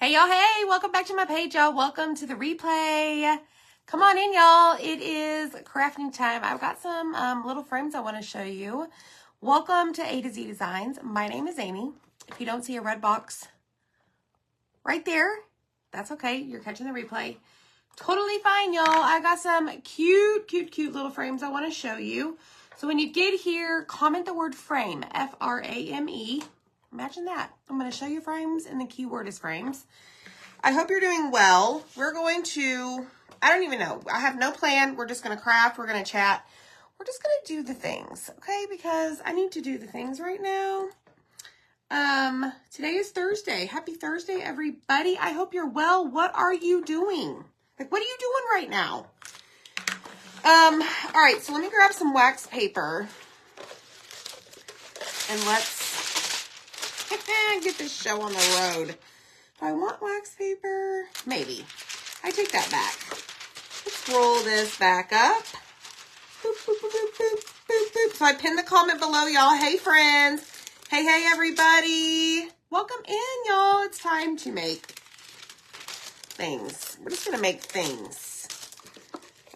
Hey y'all, hey, welcome back to my page, y'all. Welcome to the replay. Come on in, y'all. It is crafting time. I've got some little frames I want to show you. Welcome to A to Z Designs. My name is Amy. If you don't see a red box right there, that's okay. You're catching the replay. Totally fine, y'all. I got some cute little frames I want to show you. So when you get here, comment the word frame, F-R-A-M-E. Imagine that. I'm going to show you frames and the keyword is frames. I hope you're doing well. We're going to, I don't even know. I have no plan. We're just going to craft. We're going to chat. We're just going to do the things, okay? Because I need to do the things right now. Today is Thursday. Happy Thursday, everybody. I hope you're well. What are you doing? Like, what are you doing right now? All right, so let me grab some wax paper. And let's get this show on the road. Do I want wax paper? Maybe. I take that back. Let's roll this back up. Boop, boop, boop, boop, boop, boop, boop. So I pinned the comment below, y'all. Hey, friends. Hey, everybody. Welcome in, y'all. It's time to make things. We're just going to make things.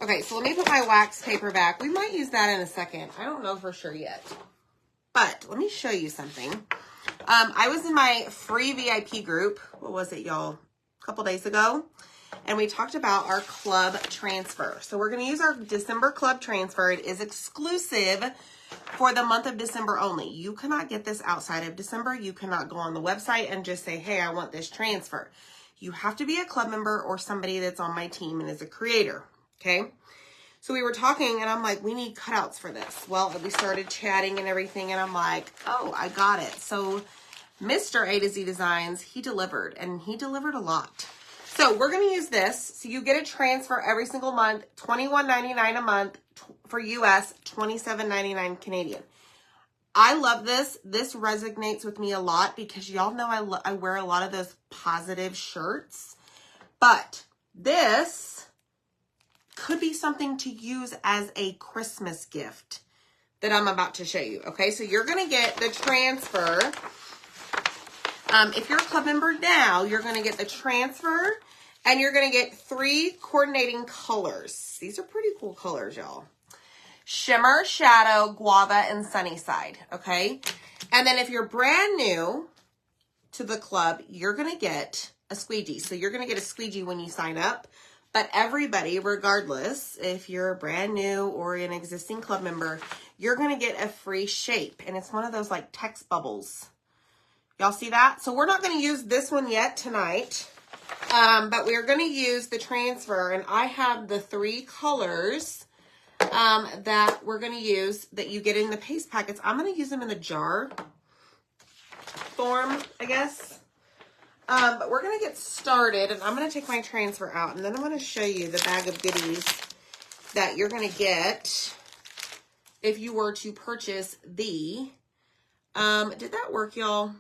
Okay, so let me put my wax paper back. We might use that in a second. I don't know for sure yet. But let me show you something. I was in my free VIP group. What was it, y'all? A couple days ago. And we talked about our club transfer. So we're going to use our December club transfer. It is exclusive for the month of December only. You cannot get this outside of December. You cannot go on the website and just say, hey, I want this transfer. You have to be a club member or somebody that's on my team and is a creator. Okay. So we were talking and I'm like, we need cutouts for this. Well, we started chatting and everything and I'm like, oh, I got it. So Mr. A to Z Designs, he delivered and he delivered a lot. So we're going to use this. So you get a transfer every single month, $21.99 a month for US, $27.99 Canadian. I love this. This resonates with me a lot because y'all know I wear a lot of those positive shirts, but this could be something to use as a Christmas gift that I'm about to show you. Okay, so you're going to get the transfer. If you're a club member now, you're going to get the transfer and you're going to get 3 coordinating colors. These are pretty cool colors, y'all. Shimmer, Shadow, Guava, and Sunnyside. Okay, and then if you're brand new to the club, you're going to get a squeegee. So you're going to get a squeegee when you sign up. But everybody, regardless, if you're brand new or an existing club member, you're going to get a free shape. And it's one of those like text bubbles. Y'all see that? So we're not going to use this one yet tonight. But we're going to use the transfer. And I have the 3 colors that we're going to use that you get in the paste packets. I'm going to use them in the jar form, I guess. But we're going to get started, and I'm going to take my transfer out, and then I'm going to show you the bag of goodies that you're going to get if you were to purchase the, did that work, y'all?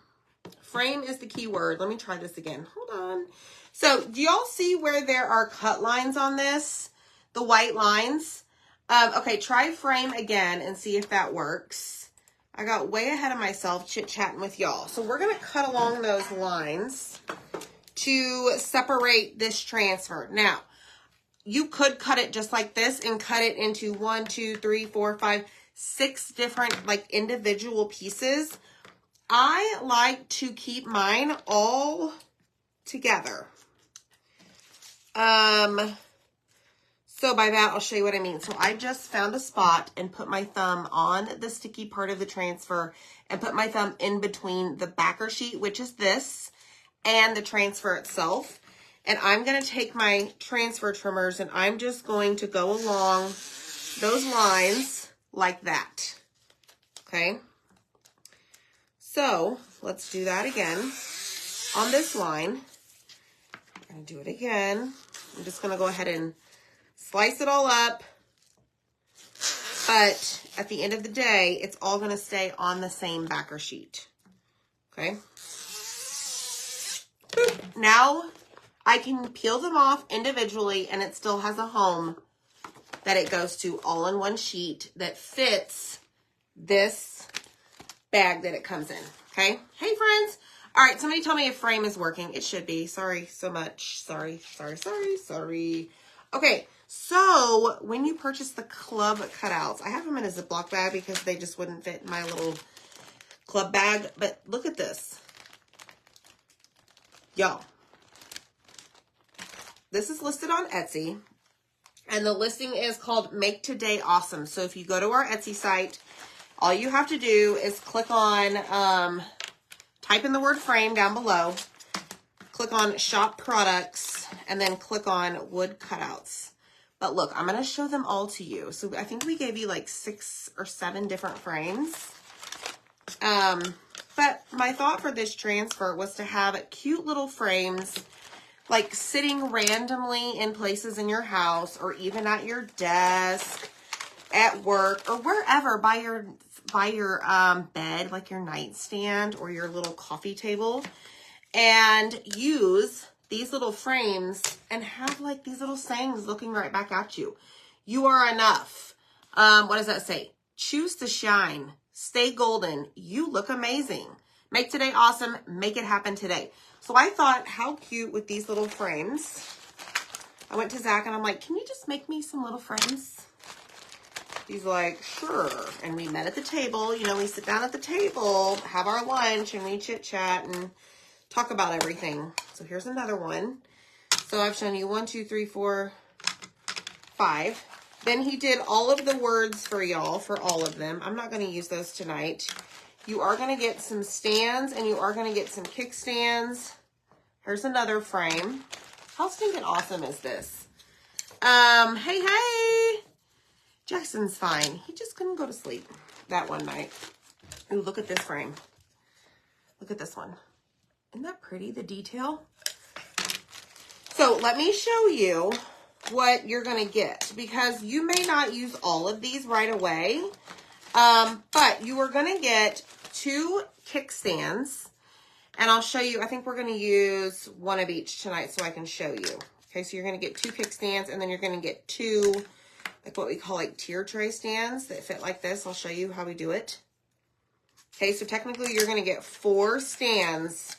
Frame is the key word. Let me try this again. Hold on. So, do y'all see where there are cut lines on this? The white lines? Okay, try frame again and see if that works. I got way ahead of myself chit-chatting with y'all. So we're going to cut along those lines to separate this transfer. Now, you could cut it just like this and cut it into 1, 2, 3, 4, 5, 6 different like individual pieces. I like to keep mine all together. So by that, I'll show you what I mean. So I just found a spot and put my thumb on the sticky part of the transfer and put my thumb in between the backer sheet, which is this, and the transfer itself. And I'm going to take my transfer trimmers and I'm just going to go along those lines like that. Okay. So let's do that again on this line. I'm going to do it again. I'm just going to go ahead and slice it all up, but at the end of the day, it's all going to stay on the same backer sheet. Okay. Boop. Now I can peel them off individually and it still has a home that it goes to all in one sheet that fits this bag that it comes in. Okay. Hey friends. All right, somebody tell me if frame is working. It should be. Sorry so much. Sorry. Okay, so when you purchase the club cutouts, I have them in a Ziploc bag because they just wouldn't fit in my little club bag. But look at this. Y'all. This is listed on Etsy. And the listing is called Make Today Awesome. So if you go to our Etsy site, all you have to do is click on, type in the word frame down below, click on shop products, and then click on wood cutouts. But look, I'm going to show them all to you. So I think we gave you like 6 or 7 different frames. But my thought for this transfer was to have cute little frames like sitting randomly in places in your house or even at your desk, at work, or wherever by your bed, like your nightstand or your little coffee table, and use these little frames and have like these little sayings looking right back at you. You are enough. What does that say? Choose to shine. Stay golden. You look amazing. Make today awesome. Make it happen today. So I thought, how cute with these little frames. I went to Zach and I'm like, can you just make me some little frames? He's like, sure. And we met at the table. You know, we sit down at the table, have our lunch, and we chit chat and talk about everything. So here's another one. So I've shown you 1, 2, 3, 4, 5. Then he did all of the words for y'all, for all of them. I'm not going to use those tonight. You are going to get some stands, and you are going to get some kickstands. Here's another frame. How stinking awesome is this? Hey. Jackson's fine. He just couldn't go to sleep that one night. Ooh, look at this frame. Look at this one. Isn't that pretty, the detail? So let me show you what you're going to get, because you may not use all of these right away. But you are going to get 2 kickstands, and I'll show you. I think we're going to use one of each tonight so I can show you. Okay, so you're going to get 2 kickstands, and then you're going to get 2, like what we call like tier tray stands that fit like this. I'll show you how we do it. Okay, so technically you're going to get 4 stands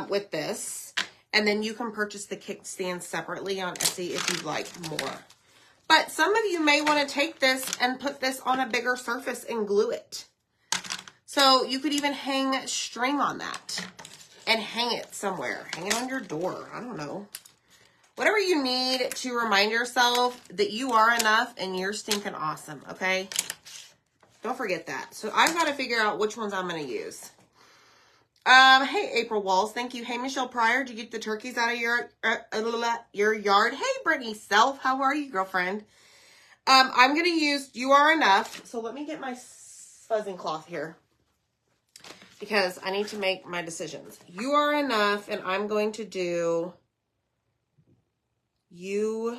with this, and then you can purchase the kickstands separately on Etsy if you'd like more. But some of you may want to take this and put this on a bigger surface and glue it. So you could even hang string on that and hang it somewhere. Hang it on your door. I don't know. Whatever you need to remind yourself that you are enough and you're stinking awesome, okay? Don't forget that. So I've got to figure out which ones I'm going to use. Hey, April Walls, thank you. Hey, Michelle Pryor, did you get the turkeys out of your yard? Hey, Brittany Self, how are you, girlfriend? I'm going to use You Are Enough. So let me get my fuzzing cloth here, because I need to make my decisions. You Are Enough, and I'm going to do no,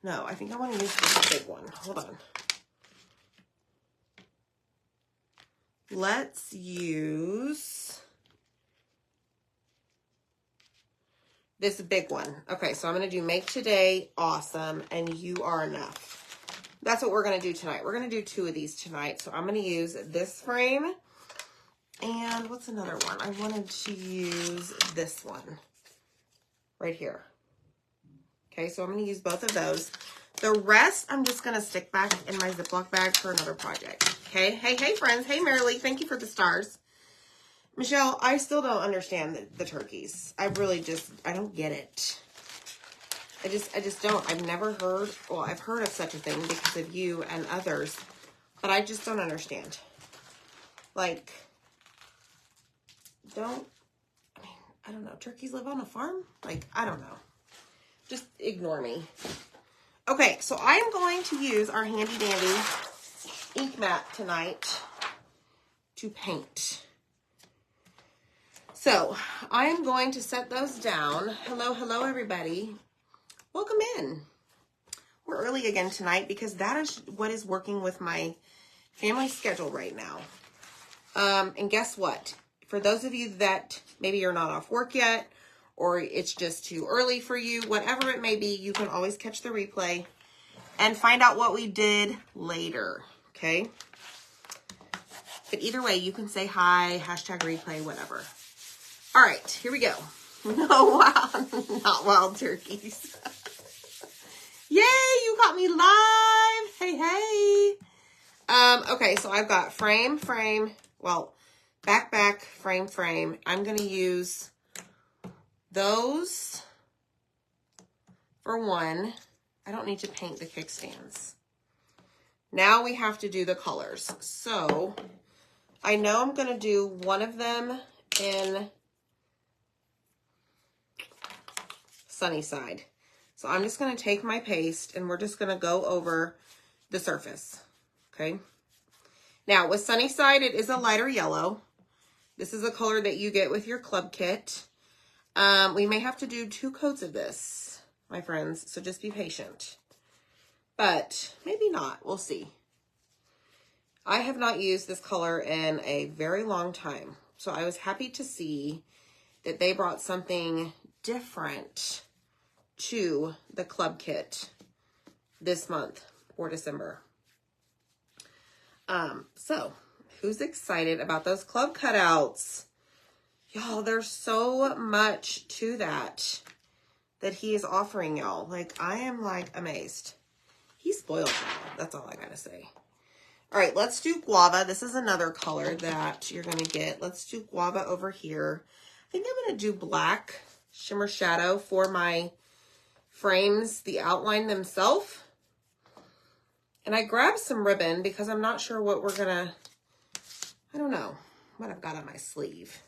I think I want to use this big one. Hold on. Let's use this big one. Okay, so I'm going to do Make Today Awesome and You Are Enough. That's what we're going to do tonight. We're going to do 2 of these tonight. So I'm going to use this frame. And what's another one? I wanted to use this one right here. Okay, so I'm going to use both of those. The rest, I'm just going to stick back in my Ziploc bag for another project. Okay, hey, friends. Hey, Marilee, thank you for the stars. Michelle, I still don't understand the turkeys. I don't get it. I just don't. I've never heard, well, I've heard of such a thing because of you and others, but I just don't understand. Like, I don't know. Turkeys live on a farm? Like, I don't know. Just ignore me. Okay, so I am going to use our handy dandy ink mat tonight to paint. So I am going to set those down. Hello, everybody. Welcome in. We're early again tonight because that is what is working with my family schedule right now. And guess what? For those of you that maybe you're not off work yet, or it's just too early for you, whatever it may be, you can always catch the replay and find out what we did later, okay? But either way, you can say hi, hashtag replay, whatever. All right, here we go. No, not wild turkeys. Yay, you got me live. Hey, hey. Okay, so I've got frame, well, back, frame. I'm going to use those for one. I don't need to paint the kickstands. Now we have to do the colors. So I know I'm going to do one of them in Sunnyside. So I'm just going to take my paste and we're just going to go over the surface. Okay. Now with Sunnyside, it is a lighter yellow. This is a color that you get with your club kit. We may have to do 2 coats of this, my friends. So just be patient. But maybe not. We'll see. I have not used this color in a very long time. So I was happy to see that they brought something different to the club kit this month or December. So who's excited about those club cutouts? Y'all, there's so much to that he is offering y'all. Like, I am like amazed. He's spoiled y'all. That's all I gotta say. All right, let's do guava. This is another color that you're gonna get. Let's do guava over here. I think I'm gonna do black shimmer shadow for my frames, the outline themselves. And I grabbed some ribbon because I'm not sure what we're gonna, I don't know what I've got on my sleeve.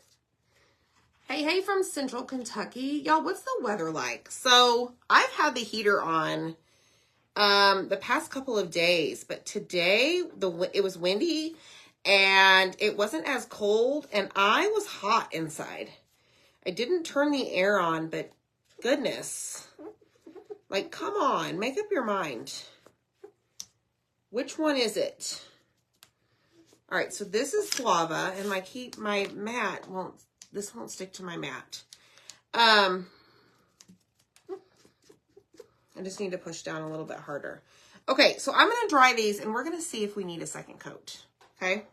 Hey from Central Kentucky. Y'all, what's the weather like? So I've had the heater on the past couple of days, but today it was windy and it wasn't as cold and I was hot inside. I didn't turn the air on, but goodness, like, come on, make up your mind. Which one is it? All right, so this is guava and my mat this won't stick to my mat. I just need to push down a little bit harder. Okay, so I'm going to dry these and we're going to see if we need a second coat. Okay.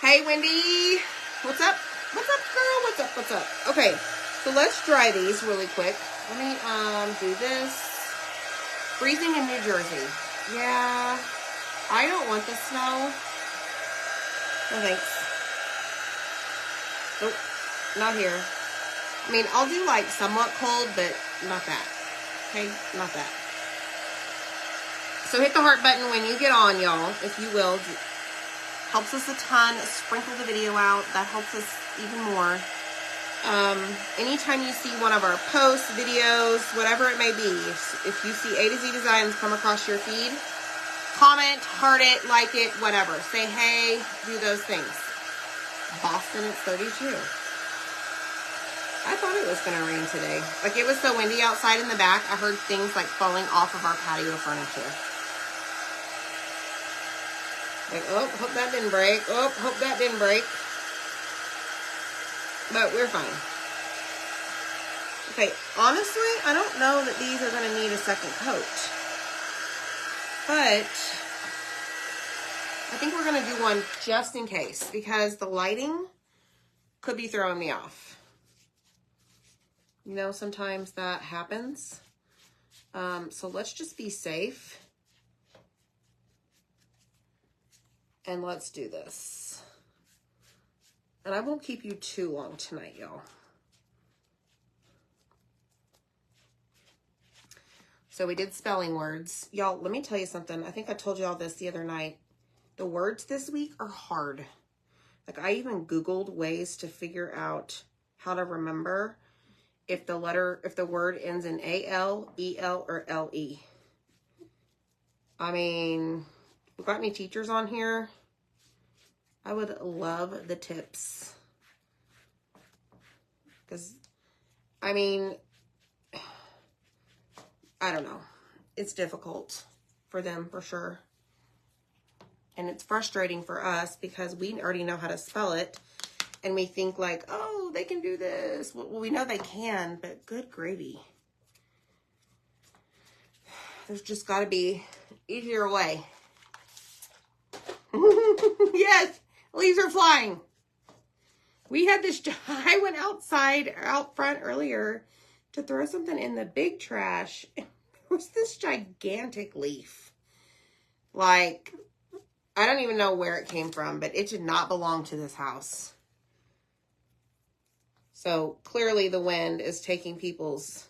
Hey, Wendy. What's up? What's up, girl? What's up? Okay, so let's dry these really quick. Let me do this. Freezing in New Jersey. Yeah, I don't want the snow. No thanks. Nope, not here. I mean, I'll do like somewhat cold, but not that. Okay, not that. So hit the heart button when you get on, y'all, if you will. Helps us a ton. Sprinkle the video out. That helps us even more. Anytime you see one of our posts, videos, whatever it may be, if you see A to Z Designs come across your feed, comment, heart it, like it, whatever. Say hey, do those things. Boston, it's 32. I thought it was going to rain today. Like, it was so windy outside in the back, I heard things like falling off of our patio furniture. Like, oh, hope that didn't break. Oh, hope that didn't break. But we're fine. Okay, honestly, I don't know that these are going to need a second coat. But I think we're going to do one just in case because the lighting could be throwing me off. You know, sometimes that happens. So let's just be safe. And let's do this. And I won't keep you too long tonight, y'all. So we did spelling words. Y'all, let me tell you something. I think I told y'all this the other night. The words this week are hard. Like, I even Googled ways to figure out how to remember if the word ends in A-L, E-L, or L-E. I mean, we've got any teachers on here? I would love the tips. Because, I mean, I don't know. It's difficult for them, for sure. And it's frustrating for us because we already know how to spell it. And we think like, oh, they can do this. Well, we know they can, but good gravy. There's just got to be an easier way. Yes, leaves are flying. We had this, I went out front earlier to throw something in the big trash. There was this gigantic leaf. Like, I don't even know where it came from, but it did not belong to this house. So clearly the wind is taking people's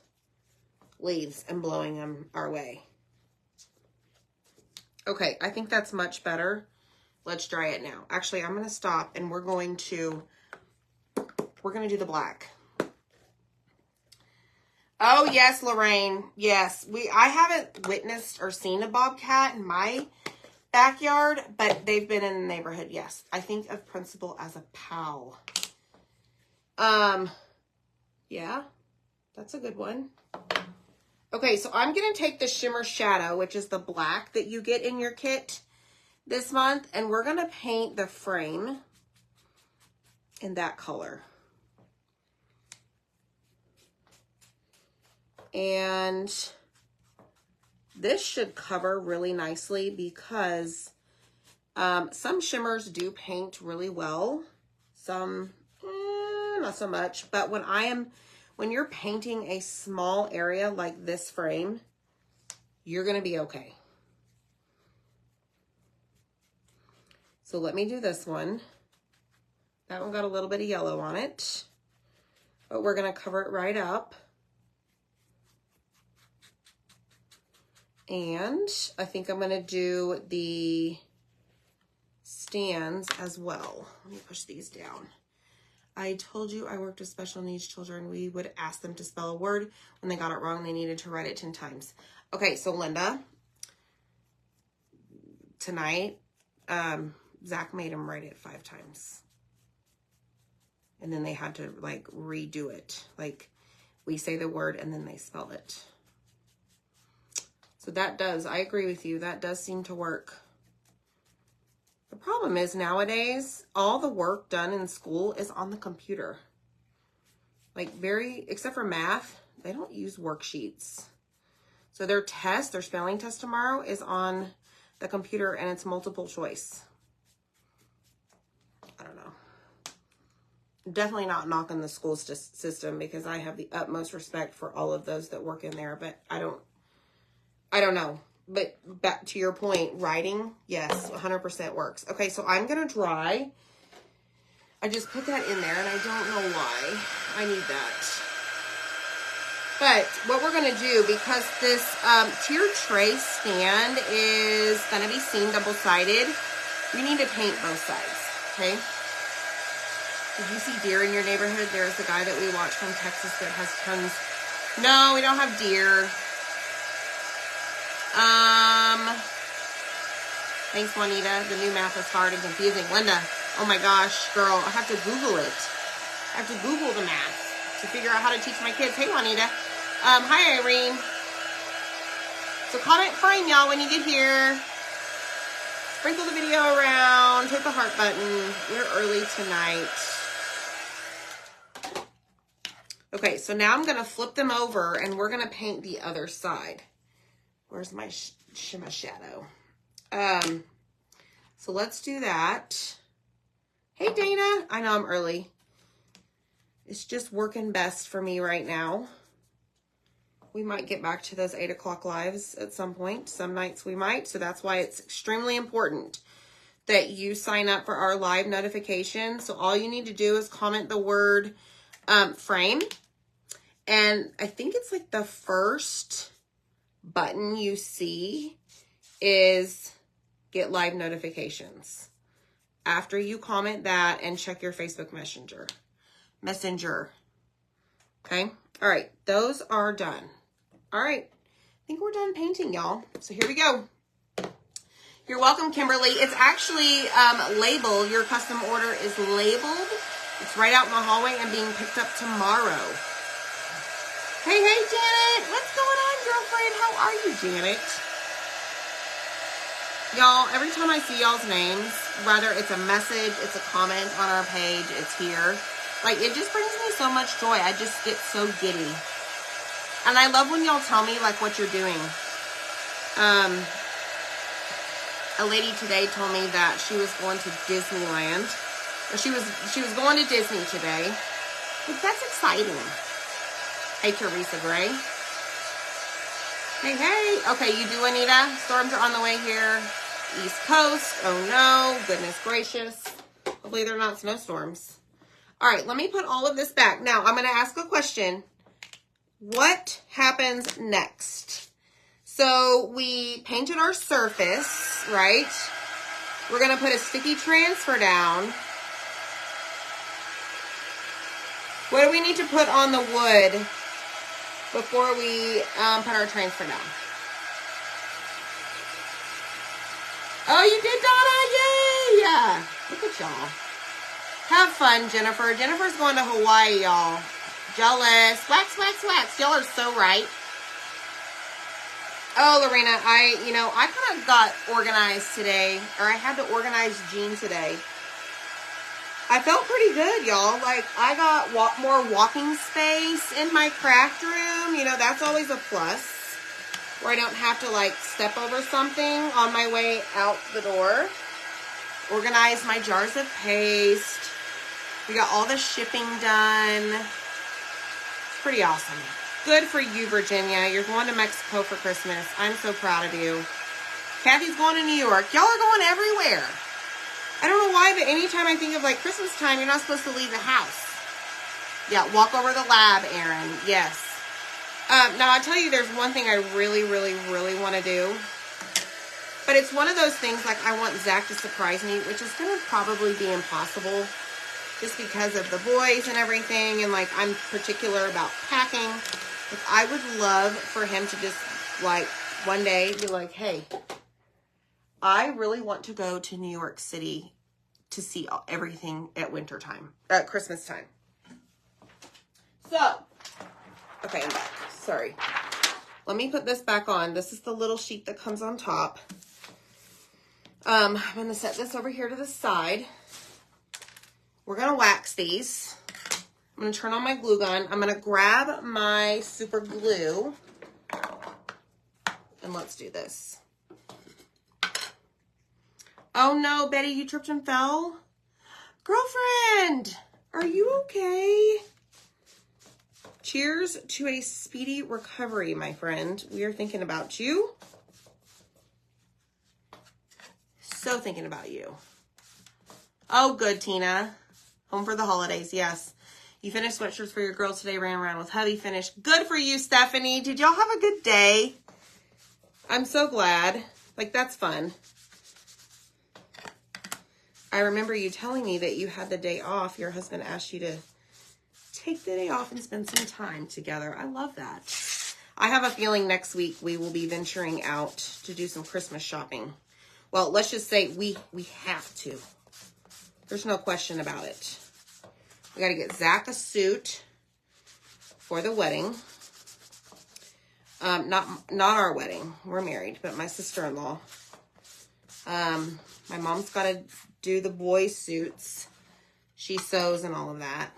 leaves and blowing them our way. Okay, I think that's much better. Let's dry it now. Actually, I'm going to stop and we're going to do the black. Oh, yes, Lorraine. Yes, I haven't witnessed or seen a bobcat in my backyard, but they've been in the neighborhood. Yes, I think of Principal as a pal. Yeah, that's a good one. Okay, so I'm going to take the Shimmer Shadow, which is the black that you get in your kit this month, and we're going to paint the frame in that color. And this should cover really nicely because some shimmers do paint really well. Some, not so much. But when you're painting a small area like this frame, you're going to be okay. So let me do this one. That one got a little bit of yellow on it, but we're going to cover it right up. And I think I'm going to do the stands as well. Let me push these down. I told you I worked with special needs children. We would ask them to spell a word. When they got it wrong, they needed to write it 10 times. Okay, so Linda, tonight, Zach made him write it 5 times. And then they had to like redo it. Like we say the word and then they spell it. So that does, I agree with you, that does seem to work. The problem is nowadays, all the work done in school is on the computer. Like except for math, they don't use worksheets. So their test, their spelling test tomorrow is on the computer and it's multiple choice. I don't know. Definitely not knocking the school system because I have the utmost respect for all of those that work in there, but I don't know. But back to your point, writing, yes, 100% works. Okay, so I'm going to dry. I just put that in there, and I don't know why I need that. But what we're going to do, because this tier tray stand is going to be seam double-sided, we need to paint both sides, okay? Did you see deer in your neighborhood? There's the guy that we watch from Texas that has tons. No, we don't have deer. Thanks, Juanita. The new math is hard and confusing. Linda, oh my gosh, girl, I have to Google it. I have to Google the math to figure out how to teach my kids. Hey, Juanita. Hi, Irene. So comment frame, y'all, when you get here. Sprinkle the video around. Hit the heart button. We're early tonight. Okay, so now I'm going to flip them over, and we're going to paint the other side. Where's my Shimmer Shadow? So let's do that. Hey, Dana. I know I'm early. It's just working best for me right now. We might get back to those 8 o'clock lives at some point. Some nights we might. So that's why it's extremely important that you sign up for our live notification. So all you need to do is comment the word frame. And I think it's like the first button you see is get live notifications. After you comment that and check your Facebook Messenger. Okay. All right. Those are done. All right. I think we're done painting, y'all. So here we go. You're welcome, Kimberly. It's actually labeled. Your custom order is labeled. It's right out in the hallway and being picked up tomorrow. Hey, Janet. What's going on, girlfriend? How are you, Janet? Y'all, every time I see y'all's names, whether it's a message, it's a comment on our page, it's here. Like, it just brings me so much joy. I just get so giddy. And I love when y'all tell me, like, what you're doing. I a lady today told me that she was going to Disneyland. Or she was going to Disney today. Like, that's exciting. Hey, Teresa Gray. Hey, hey. Okay, you do, Anita. Storms are on the way here. East Coast. Oh, no. Goodness gracious. Hopefully they're not snowstorms. All right, let me put all of this back. Now, I'm going to ask a question. What happens next? So, we painted our surface, right? We're going to put a sticky transfer down. What do we need to put on the wood before we put our transfer down? Oh, you did, Donna? Yay! Look at y'all. Have fun, Jennifer. Jennifer's going to Hawaii, y'all. Jealous. Wax, wax, wax. Y'all are so right. Oh, Lorena, I kind of got organized today. Or I had to organize Jean today. I felt pretty good, y'all. Like, I got more walking space in my craft room. You know, that's always a plus. Where I don't have to, like, step over something on my way out the door. Organize my jars of paste. We got all the shipping done. It's pretty awesome. Good for you, Virginia. You're going to Mexico for Christmas. I'm so proud of you. Kathy's going to New York. Y'all are going everywhere. I don't know why, but anytime I think of, like, Christmas time, you're not supposed to leave the house. Yeah, walk over the lab, Erin. Yes. Now, I'll tell you, there's one thing I really, really, really want to do. But it's one of those things, like, I want Zach to surprise me, which is going to probably be impossible. Just because of the boys and everything. And, like, I'm particular about packing. Like, I would love for him to just, like, one day be like, hey, I really want to go to New York City to see everything at winter time, at Christmas time. So, okay, I'm back. Sorry. Let me put this back on. This is the little sheet that comes on top. I'm going to set this over here to the side. We're going to wax these. I'm going to turn on my glue gun. I'm going to grab my super glue. And let's do this. Oh no, Betty, you tripped and fell? Girlfriend, are you okay? Cheers to a speedy recovery, my friend. We are thinking about you. So thinking about you. Oh, good, Tina. Home for the holidays, yes. You finished sweatshirts for your girls today, ran around with hubby, finished. Good for you, Stephanie. Did y'all have a good day? I'm so glad. Like, that's fun. I remember you telling me that you had the day off. Your husband asked you to take the day off and spend some time together. I love that. I have a feeling next week we will be venturing out to do some Christmas shopping. Well, let's just say we have to. There's no question about it. We got to get Zach a suit for the wedding. Not our wedding. We're married, but my sister-in-law. My mom's got to do the boys' suits. She sews and all of that.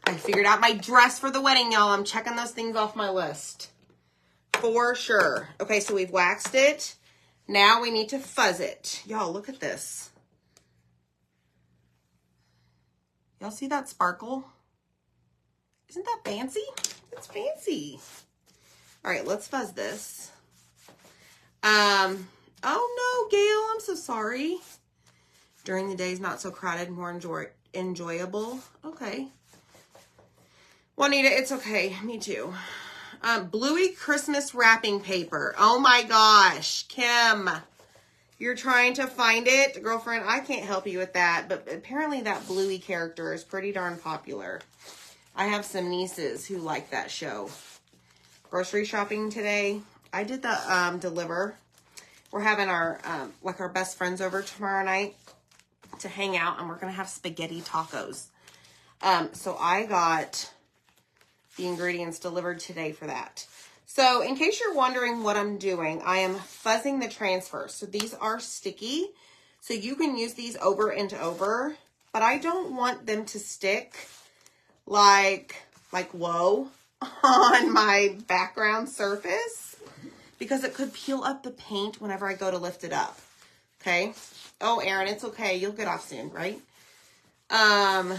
I figured out my dress for the wedding, y'all. I'm checking those things off my list. For sure. Okay, so we've waxed it. Now we need to fuzz it. Y'all, look at this. Y'all see that sparkle? Isn't that fancy? It's fancy. All right, let's fuzz this. Oh no, Gail, I'm so sorry. During the day is not so crowded, more enjoyable. Okay. Juanita, it's okay. Me too. Bluey Christmas wrapping paper. Oh my gosh, Kim. You're trying to find it? Girlfriend, I can't help you with that, but apparently that Bluey character is pretty darn popular. I have some nieces who like that show. Grocery shopping today. I did the deliver. We're having our like our best friends over tomorrow night to hang out, and we're gonna have spaghetti tacos. So I got the ingredients delivered today for that. So in case you're wondering what I'm doing, I am fuzzing the transfers. So these are sticky, so you can use these over and over, but I don't want them to stick like whoa on my background surface, because it could peel up the paint whenever I go to lift it up. Okay. Oh, Erin, it's okay. You'll get off soon, right? I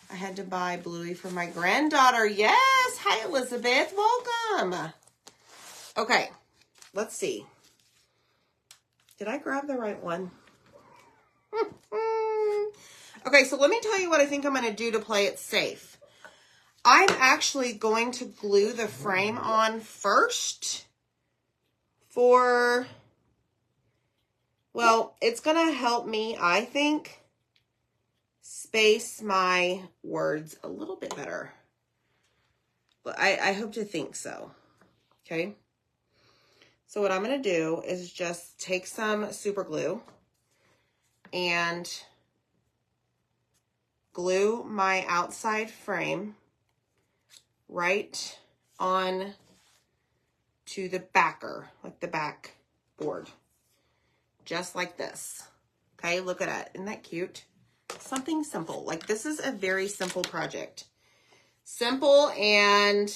had to buy Bluey for my granddaughter. Yes. Hi, Elizabeth. Welcome. Okay. Let's see. Did I grab the right one? Okay, so let me tell you what I think I'm going to do to play it safe. I'm actually going to glue the frame on first well, it's going to help me, I think, space my words a little bit better. But I hope to think so. Okay. So what I'm going to do is just take some super glue and glue my outside frame right on to the backer, like the back board, just like this. Okay, look at that. Isn't that cute? Something simple. Like, this is a very simple project. Simple, and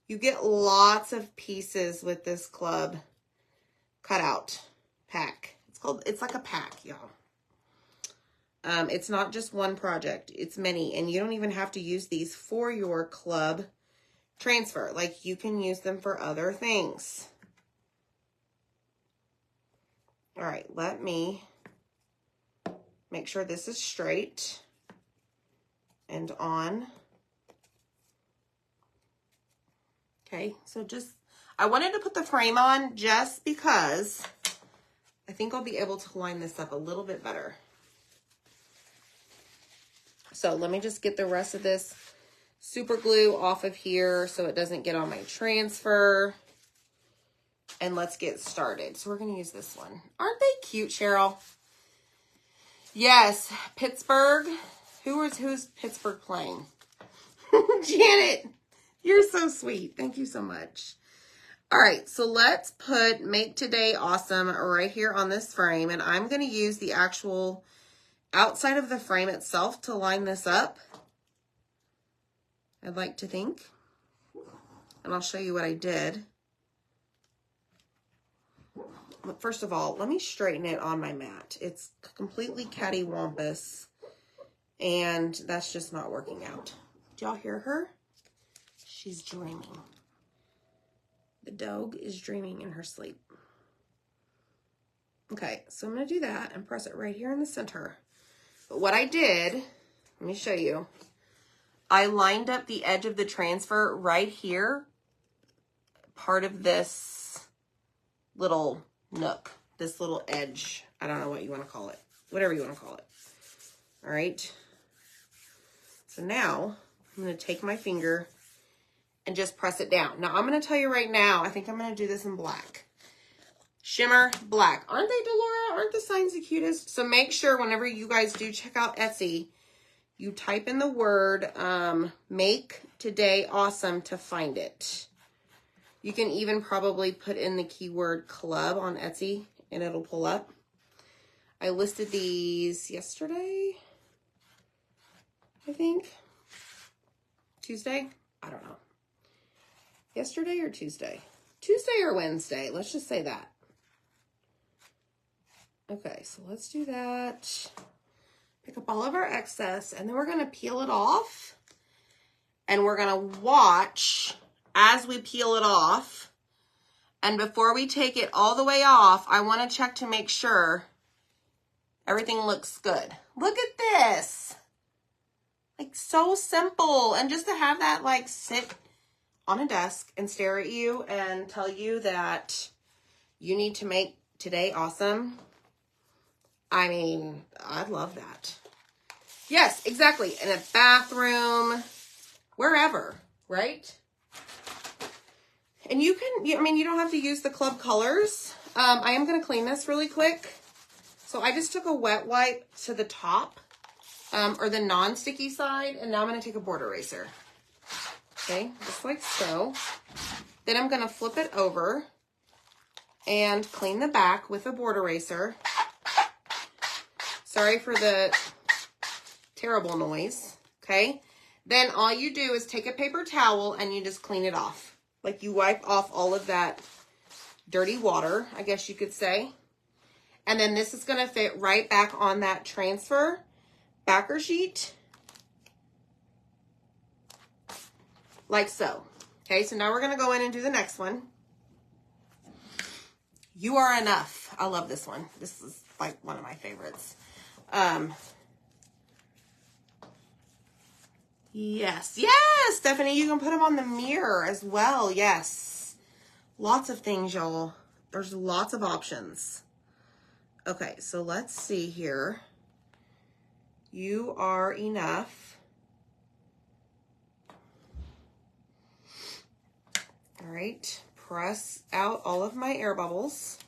you get lots of pieces with this club cutout pack. It's like a pack, y'all. It's not just one project, it's many, and you don't even have to use these for your club transfer. Like, you can use them for other things. All right, let me make sure this is straight and on. Okay, so I wanted to put the frame on just because I think I'll be able to line this up a little bit better. So let me just get the rest of this super glue off of here so it doesn't get on my transfer. And let's get started. So we're going to use this one. Aren't they cute, Cheryl? Yes, Pittsburgh. Who's Pittsburgh playing? Janet, you're so sweet. Thank you so much. All right, so let's put Make Today Awesome right here on this frame. And I'm going to use the actual outside of the frame itself to line this up, I'd like to think. And I'll show you what I did. But first of all, let me straighten it on my mat. It's completely cattywampus, and that's just not working out. Did y'all hear her? She's dreaming. The dog is dreaming in her sleep. Okay, so I'm going to do that and press it right here in the center. But what I did, let me show you. I lined up the edge of the transfer right here, part of this little nook, this little edge. I don't know what you want to call it. Whatever you want to call it. All right. So now I'm going to take my finger and just press it down. Now I'm going to tell you right now, I think I'm going to do this in black. Shimmer black. Aren't they, Delora? Aren't the signs the cutest? So make sure whenever you guys do check out Etsy, you type in the word Make Today Awesome to find it. You can even probably put in the keyword club on Etsy and it'll pull up. I listed these yesterday, I think. Tuesday? I don't know. Yesterday or Tuesday? Tuesday or Wednesday. Let's just say that. Okay, so let's do that. Pick up all of our excess, and then we're going to peel it off. And we're going to watch as we peel it off. And before we take it all the way off, I want to check to make sure everything looks good. Look at this. Like, so simple. And just to have that, like, sit on a desk and stare at you and tell you that you need to make today awesome. I mean, I love that. Yes, exactly. In a bathroom, wherever, right? And you can, I mean, you don't have to use the club colors. I am going to clean this really quick. So I just took a wet wipe to the top, or the non-sticky side, and now I'm going to take a board eraser. Okay, just like so. Then I'm going to flip it over and clean the back with a board eraser. Sorry for the terrible noise, okay? Then all you do is take a paper towel and you just clean it off. Like, you wipe off all of that dirty water, I guess you could say. And then this is going to fit right back on that transfer backer sheet. Like so. Okay, so now we're going to go in and do the next one. You Are Enough. I love this one. This is like one of my favorites. Yes, Stephanie, you can put them on the mirror as well. Yes. Lots of things, y'all. There's lots of options. Okay, so let's see here. You Are Enough. All right, press out all of my air bubbles.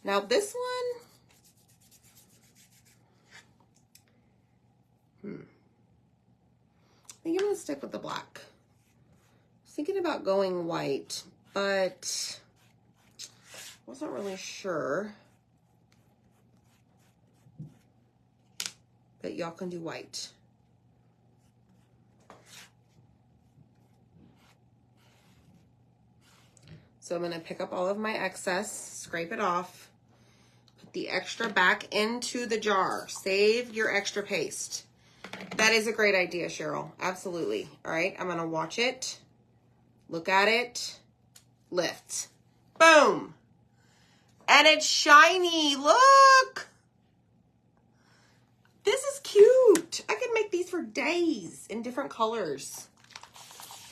Now this one, I think I'm gonna stick with the black. I was thinking about going white, but wasn't really sure. But y'all can do white. So I'm going to pick up all of my excess, scrape it off, put the extra back into the jar. Save your extra paste. That is a great idea, Cheryl. Absolutely. All right, I'm going to watch it, look at it, lift. Boom. And it's shiny. Look. This is cute. I could make these for days in different colors.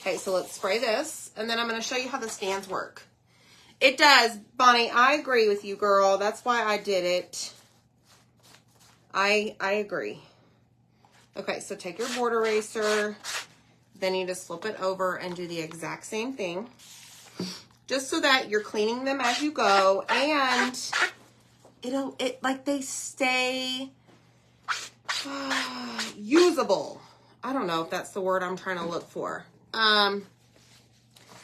Okay, so let's spray this, and then I'm going to show you how the stands work. It does, Bonnie, I agree with you, girl. That's why I did it. I agree. Okay, so take your board eraser, then you just flip it over and do the exact same thing. Just so that you're cleaning them as you go, and like they stay usable. I don't know if that's the word I'm trying to look for.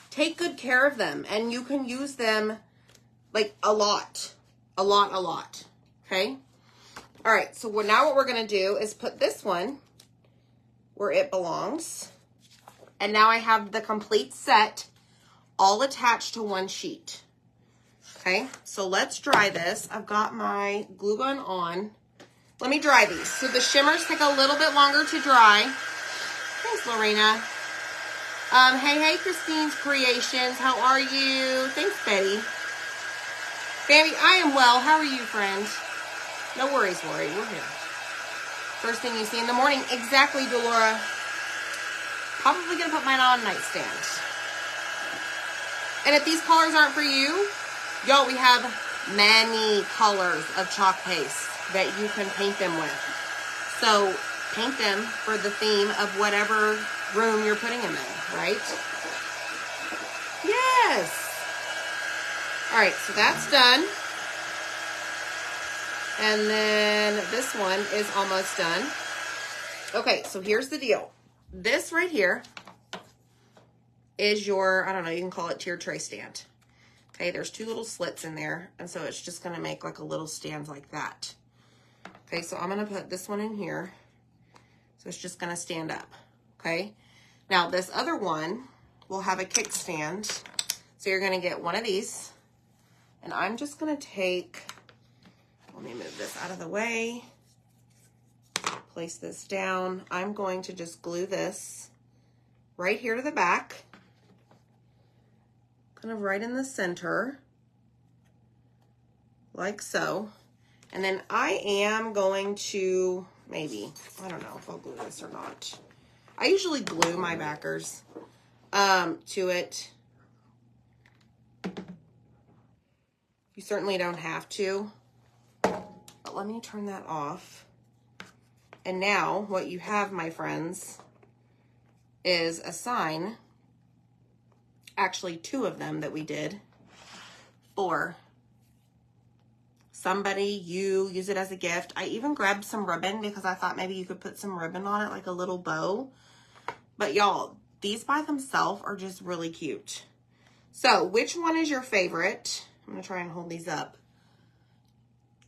Take good care of them, and you can use them like a lot. Okay. All right. So now what we're going to do is put this one where it belongs. And now I have the complete set all attached to one sheet. Okay. So let's dry this. I've got my glue gun on. Let me dry these. So the shimmers take a little bit longer to dry. Thanks, Lorena. Hey, Christine's Creations. How are you? Thanks, Betty. Bambi, I am well. How are you, friend? No worries, Lori. We're here. First thing you see in the morning. Exactly, Delora. Probably going to put mine on a nightstand. And if these colors aren't for you, y'all, we have many colors of chalk paste that you can paint them with. So paint them for the theme of whatever room you're putting them in, right? Yes. All right, so that's done. And then this one is almost done. Okay, so here's the deal. This right here is your, I don't know, you can call it tier tray stand. Okay, there's two little slits in there, and so it's just going to make like a little stand like that. Okay, so I'm going to put this one in here. So it's just going to stand up. Okay, now this other one will have a kickstand. So you're going to get one of these, and I'm just going to take, let me move this out of the way, place this down. I'm going to just glue this right here to the back, kind of right in the center, like so. And then I am going to, maybe, I don't know if I'll glue this or not. I usually glue my backers to it. You certainly don't have to, but let me turn that off. And now what you have, my friends, is a sign, actually two of them that we did, for somebody. You use it as a gift. I even grabbed some ribbon because I thought maybe you could put some ribbon on it, like a little bow. But y'all, these by themselves are just really cute. So which one is your favorite? I'm gonna try and hold these up.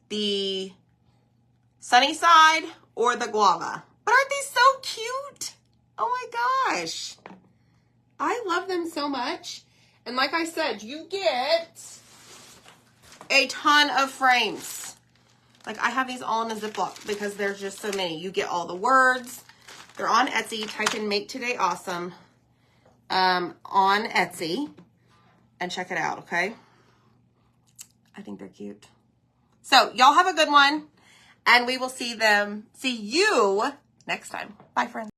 The sunny side or the guava? But aren't these so cute? Oh my gosh. I love them so much. And like I said, you get a ton of frames. Like, I have these all in a Ziploc because there's just so many. You get all the words. They're on Etsy. Type in Make Today Awesome on Etsy and check it out, okay? I think they're cute. So, y'all have a good one, and we will see you next time. Bye, friends.